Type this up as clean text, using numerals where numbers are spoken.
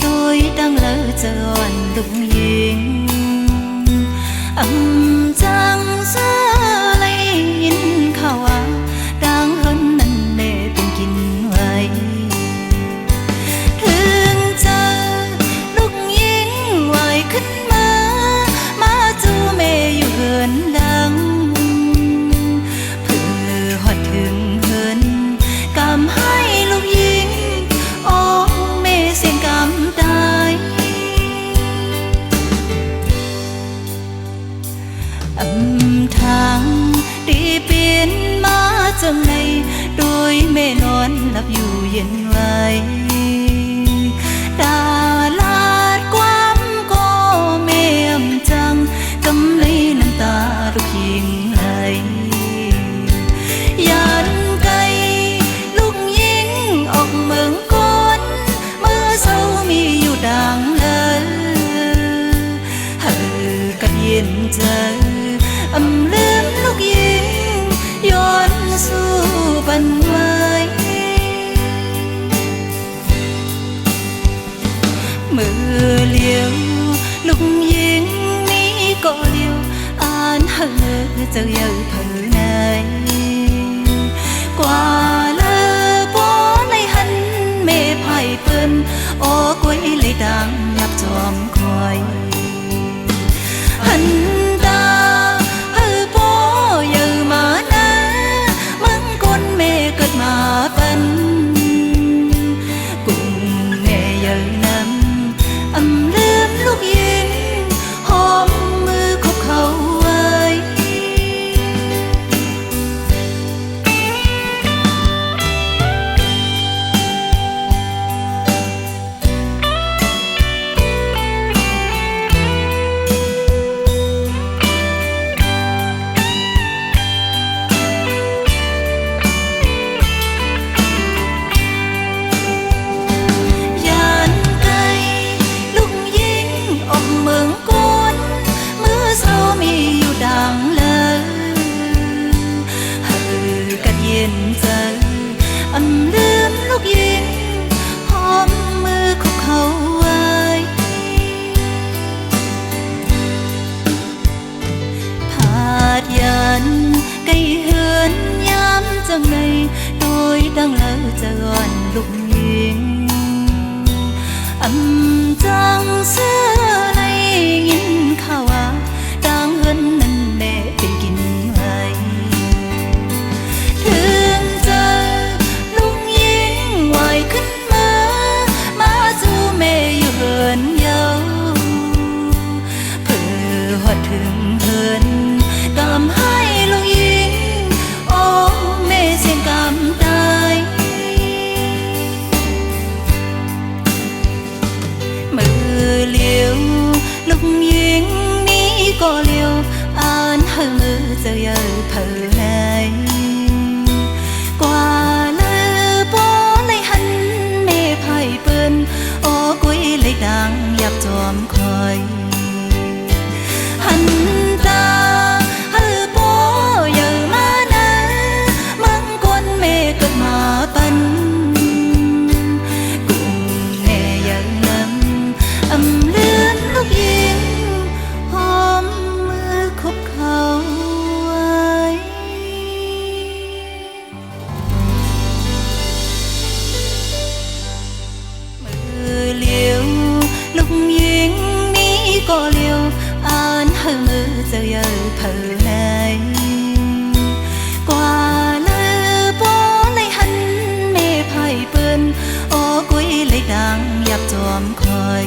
tôi đang lỡ dọn lung yên chẳng xa lấy nhìn khảo đang hơn năn nềเป็นกินไว้ถึงเจอลูกยิงไหวขึ้นมาจูเมอยู่เหินดังเพื่อหอดถึงเหินกำให้ลูกยิงโอ้เมเสียงกำตายทางที่เปลี่ยนมาจังในโดยแม่นอนหลับอยู่เย็นไว้ตาลาดความก็แม่จังกำเลยน้ำตาลูกยิงไหลยันไกลลูกยิงออกเมืองก้นเมื่อเศร้ามีอยู่ดังเลยกับเย็นใจลืมลูกยิงย้อนสู่บันไว้มือเลี้ยวลูกยิงนี้ก็เลี้ยวอ่านเฮอเจ้าเยาเผอไหนกว่าเลอป้อในหันเมไผ่เปิ้นโอ้กุ้ยเลยดังยับจอมคอยหันเป็นกุ้งแม่เยอะน้ำลืมลูกยิงหอมมือคบเขาไว้ลืมลูกยิงหอมมือของเขาไว้ผาดยันไกลเหือนย้ำจังในโดยดังแล้วจะอ่อนลูกยิงจังเสื้อในยินข่าวว่าดังเหินนั่นแม่เป็นกินไว้ถึงเจอขึ้นมาจูเมอยู่เหินเยาเพื่อหอดถึงเหินกำให้ลูกยิงโอ้เมเสียงกำตายมือเลี้ยวลูกยิงนี้ก็เลี้ยวอ่านให้มือเจ้าเยาเพื่อไหนกว่าโอ้กุ้ยเลยดังยับจอมคอยหันตาโป้เยอะมานะมังกรเมเกิดมาปันกุ้งแม่ยังน้ำเลือนลูกยิงหอมมือคบเขาไว้ลูกยิงนี้ก็เลี้ยวอ่านให้มือเจ้าเยาเผอไหนกว่าเลอป้อเลยหันเมไผ่เปิ้นโอ้กุ้ยเลยดังยับจอมคอย